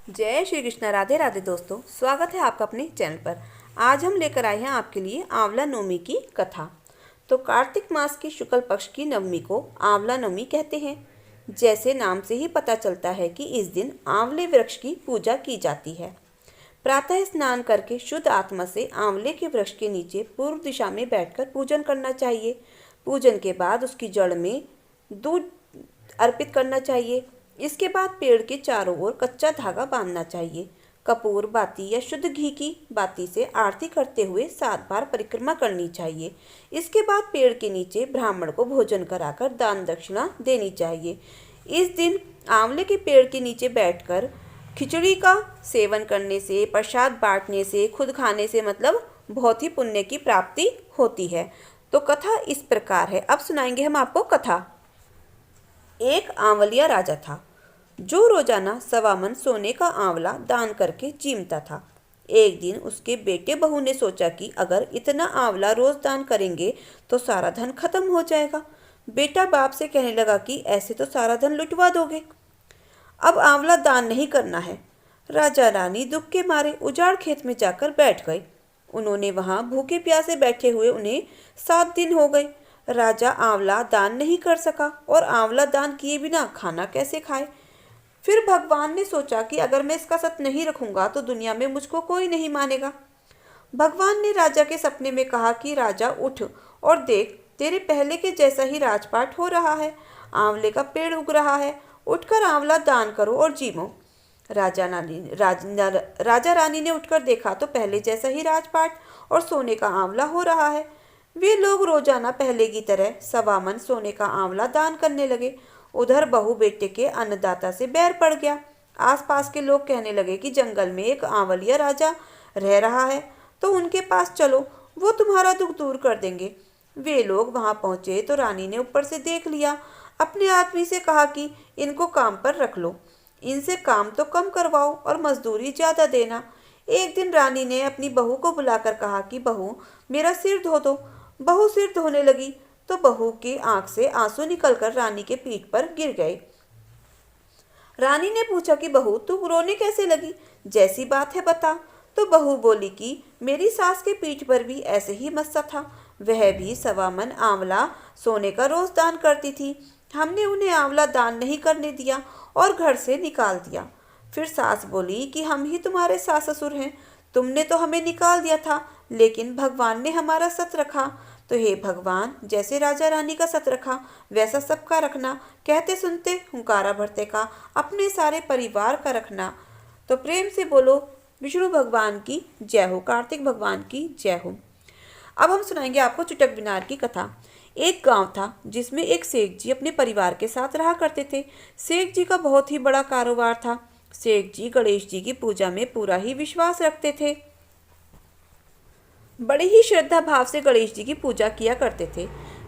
जय श्री कृष्ण। राधे राधे दोस्तों, स्वागत है आपका अपने चैनल पर। आज हम लेकर आए हैं आपके लिए आंवला नवमी की कथा। तो कार्तिक मास की शुक्ल पक्ष की नवमी को आंवला नवमी कहते हैं। जैसे नाम से ही पता चलता है कि इस दिन आंवले वृक्ष की पूजा की जाती है। प्रातः स्नान करके शुद्ध आत्मा से आंवले के वृक्ष के नीचे पूर्व दिशा में बैठकर पूजन करना चाहिए। पूजन के बाद उसकी जड़ में दूध अर्पित करना चाहिए। इसके बाद पेड़ के चारों ओर कच्चा धागा बांधना चाहिए। कपूर बाती या शुद्ध घी की बाती से आरती करते हुए 7 बार परिक्रमा करनी चाहिए। इसके बाद पेड़ के नीचे ब्राह्मण को भोजन कराकर दान दक्षिणा देनी चाहिए। इस दिन आंवले के पेड़ के नीचे बैठकर खिचड़ी का सेवन करने से, प्रसाद बांटने से, खुद खाने से मतलब बहुत ही पुण्य की प्राप्ति होती है। तो कथा इस प्रकार है। अब सुनाएंगे हम आपको कथा। एक आंवलिया राजा था जो रोजाना 1.25 मन सोने का आंवला दान करके जीमता था। एक दिन उसके बेटे बहू ने सोचा कि अगर इतना आंवला रोज दान करेंगे तो सारा धन खत्म हो जाएगा। बेटा बाप से कहने लगा कि ऐसे तो सारा धन लुटवा दोगे, अब आंवला दान नहीं करना है। राजा रानी दुख के मारे उजाड़ खेत में जाकर बैठ गए। उन्होंने वहां भूखे प्यासे बैठे हुए उन्हें 7 दिन हो गए। राजा आंवला दान नहीं कर सका और आंवला दान किए बिना खाना कैसे खाए। फिर भगवान ने सोचा कि अगर मैं इसका सत नहीं रखूंगा तो दुनिया में मुझको कोई नहीं मानेगा। भगवान ने राजा के सपने में कहा कि राजा उठ और देख, तेरे पहले के जैसा ही राजपाट हो रहा है। आंवले का पेड़ उग रहा है, उठकर आंवला दान करो और जीवो। राजा रानी ने उठकर देखा तो पहले जैसा ही राजपाट और सोने का आंवला हो रहा है। वे लोग रोजाना पहले की तरह 1.25 मन सोने का आंवला दान करने लगे। उधर बहू बेटे के अन्नदाता से बैर पड़ गया। आसपास के लोग कहने लगे कि जंगल में एक आंवलिया राजा रह रहा है, तो उनके पास चलो, वो तुम्हारा दुख दूर कर देंगे। वे लोग वहां पहुंचे तो रानी ने ऊपर से देख लिया। अपने आदमी से कहा कि इनको काम पर रख लो, इनसे काम तो कम करवाओ और मजदूरी ज्यादा देना। एक दिन रानी ने अपनी बहू को बुलाकर कहा कि बहू, मेरा सिर धो दो। बहू सिर धोने लगी तो बहू की आंख से आंसू निकलकर रानी के पीठ पर गिर गए। रानी ने पूछा कि बहू, तू रोने कैसे लगी, जैसी बात है बता। तो बहू बोली कि मेरी सास के पीठ पर भी ऐसे ही मस्सा था। वह भी 1.25 मन आंवला सोने का रोज दान करती थी। हमने उन्हें आंवला दान नहीं करने दिया और घर से निकाल दिया। फिर सास बोली कि हम ही तुम्हारे सास ससुर हैं, तुमने तो हमें निकाल दिया था, लेकिन भगवान ने हमारा सत रखा। तो हे भगवान, जैसे राजा रानी का सत रखा वैसा सबका रखना। कहते सुनते हुंकारा भरते का अपने सारे परिवार का रखना। तो प्रेम से बोलो विष्णु भगवान की जय हो, कार्तिक भगवान की जय हो। अब हम सुनाएंगे आपको चुटक बिनार की कथा। एक गांव था जिसमें एक सेठ जी अपने परिवार के साथ रहा करते थे। सेठ जी का बहुत ही बड़ा कारोबार था। सेठ जी गणेश जी की पूजा में पूरा ही विश्वास रखते थे। बड़े ही श्रद्धा भाव से गणेश जी की पूजा किया करते थे,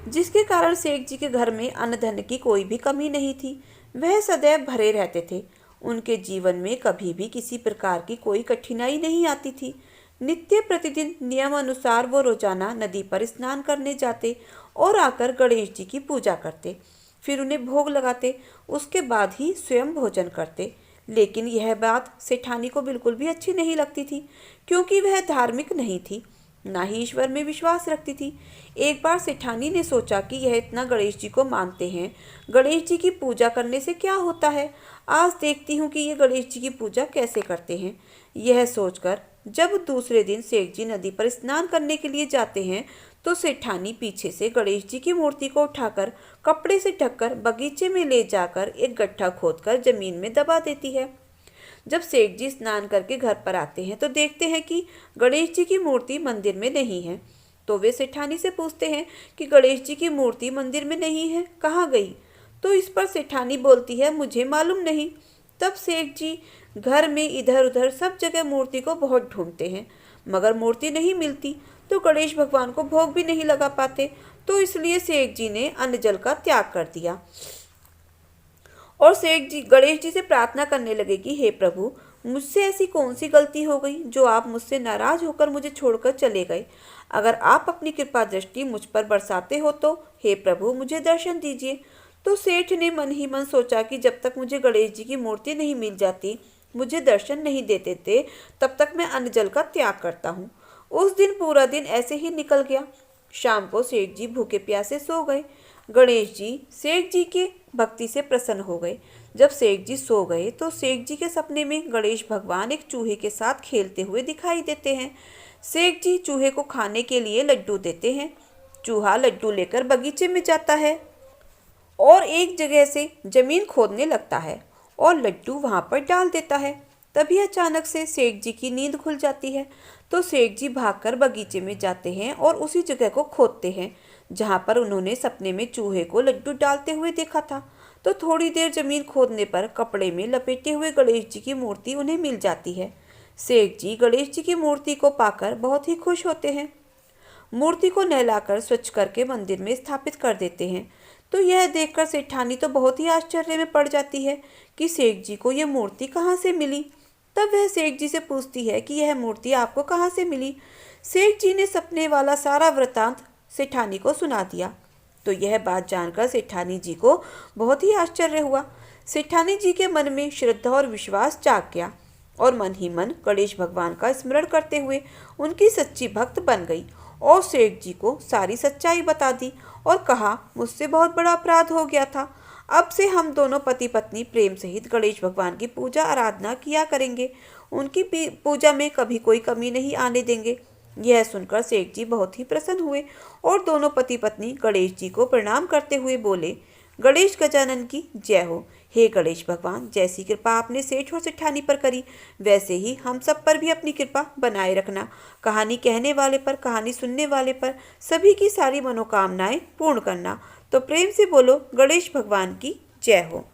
जिसके कारण सेठ जी के घर में अन्न धन की कोई भी कमी नहीं थी। वह सदैव भरे रहते थे। उनके जीवन में कभी भी किसी प्रकार की कोई कठिनाई नहीं आती थी। नित्य प्रतिदिन नियम अनुसार वो रोजाना नदी पर स्नान करने जाते और आकर गणेश जी की पूजा करते, फिर उन्हें भोग लगाते, उसके बाद ही स्वयं भोजन करते। लेकिन यह बात सेठानी को बिल्कुल भी अच्छी नहीं लगती थी, क्योंकि वह धार्मिक नहीं थी, ना ही ईश्वर में विश्वास रखती थी। एक बार सेठानी ने सोचा कि यह इतना गणेश जी को मानते हैं, गणेश जी की पूजा करने से क्या होता है, आज देखती हूँ कि ये गणेश जी की पूजा कैसे करते हैं। यह सोचकर जब दूसरे दिन सेठ जी नदी पर स्नान करने के लिए जाते हैं तो सेठानी पीछे से गणेश जी की मूर्ति को उठाकर कपड़े से ढककर बगीचे में ले जाकर एक गड्ढा खोदकर जमीन में दबा देती है। जब सेठ जी स्नान करके घर पर आते हैं तो देखते हैं कि गणेश जी की मूर्ति मंदिर में नहीं है। तो वे सेठानी से पूछते हैं कि गणेश जी की मूर्ति मंदिर में नहीं है, कहाँ गई। तो इस पर सेठानी बोलती है, मुझे मालूम नहीं। तब सेठ जी घर में इधर उधर सब जगह मूर्ति को बहुत ढूंढते हैं, मगर मूर्ति नहीं मिलती। तो गणेश भगवान को भोग भी नहीं लगा पाते। तो इसलिए सेठ जी ने अन्न जल का त्याग कर दिया और सेठ जी गणेश जी से प्रार्थना करने लगे कि हे प्रभु, मुझसे ऐसी कौन सी गलती हो गई जो आप मुझसे नाराज होकर मुझे छोड़कर चले गए। अगर आप अपनी कृपा दृष्टि मुझ पर बरसाते हो तो हे प्रभु मुझे दर्शन दीजिए। तो सेठ ने मन ही मन सोचा कि जब तक मुझे गणेश जी की मूर्ति नहीं मिल जाती मुझे दर्शन नहीं देते थे तब तक मैं अन्न जल का त्याग करता हूँ। उस दिन पूरा दिन ऐसे ही निकल गया। शाम को सेठ जी भूखे प्यासे सो गए। गणेश जी सेठ जी के भक्ति से प्रसन्न हो गए। जब सेठ जी सो गए तो सेठ जी के सपने में गणेश भगवान एक चूहे के साथ खेलते हुए दिखाई देते हैं। सेठ जी चूहे को खाने के लिए लड्डू देते हैं। चूहा लड्डू लेकर बगीचे में जाता है और एक जगह से जमीन खोदने लगता है और लड्डू वहां पर डाल देता है। तभी अचानक से सेठ जी की नींद खुल जाती है। तो सेठ जी भागकर बगीचे में जाते हैं और उसी जगह को खोदते हैं जहां पर उन्होंने सपने में चूहे को लड्डू डालते हुए देखा था। तो थोड़ी देर जमीन खोदने पर कपड़े में लपेटे हुए गणेश जी की मूर्ति उन्हें मिल जाती है। सेठ जी गणेश जी की मूर्ति को पाकर बहुत ही खुश होते हैं। मूर्ति को नहलाकर स्वच्छ करके मंदिर में स्थापित कर देते हैं। तो यह देखकर सेठानी तो बहुत ही आश्चर्य में पड़ जाती है कि सेठ जी को यह मूर्ति कहाँ से मिली। तब वह सेठ जी से पूछती है कि यह मूर्ति आपको कहाँ से मिली। सेठ जी ने सपने वाला सारा वृतांत सेठानी को सुना दिया। तो यह बात जानकर सेठानी जी को बहुत ही आश्चर्य हुआ। सेठानी जी के मन में श्रद्धा और विश्वास जाग गया और मन ही मन गणेश भगवान का स्मरण करते हुए उनकी सच्ची भक्त बन गई और सेठ जी को सारी सच्चाई बता दी और कहा, मुझसे बहुत बड़ा अपराध हो गया था। अब से हम दोनों पति पत्नी प्रेम सहित गणेश भगवान की पूजा आराधना किया करेंगे। उनकी पूजा में कभी कोई कमी नहीं आने देंगे। यह सुनकर सेठ जी बहुत ही प्रसन्न हुए और दोनों पति पत्नी गणेश जी को प्रणाम करते हुए बोले, गणेश गजानन की जय हो। हे गणेश भगवान, जैसी कृपा आपने सेठ और सेठानी पर करी वैसे ही हम सब पर भी अपनी कृपा बनाए रखना। कहानी कहने वाले पर, कहानी सुनने वाले पर सभी की सारी मनोकामनाएं पूर्ण करना। तो प्रेम से बोलो, गणेश भगवान की जय हो।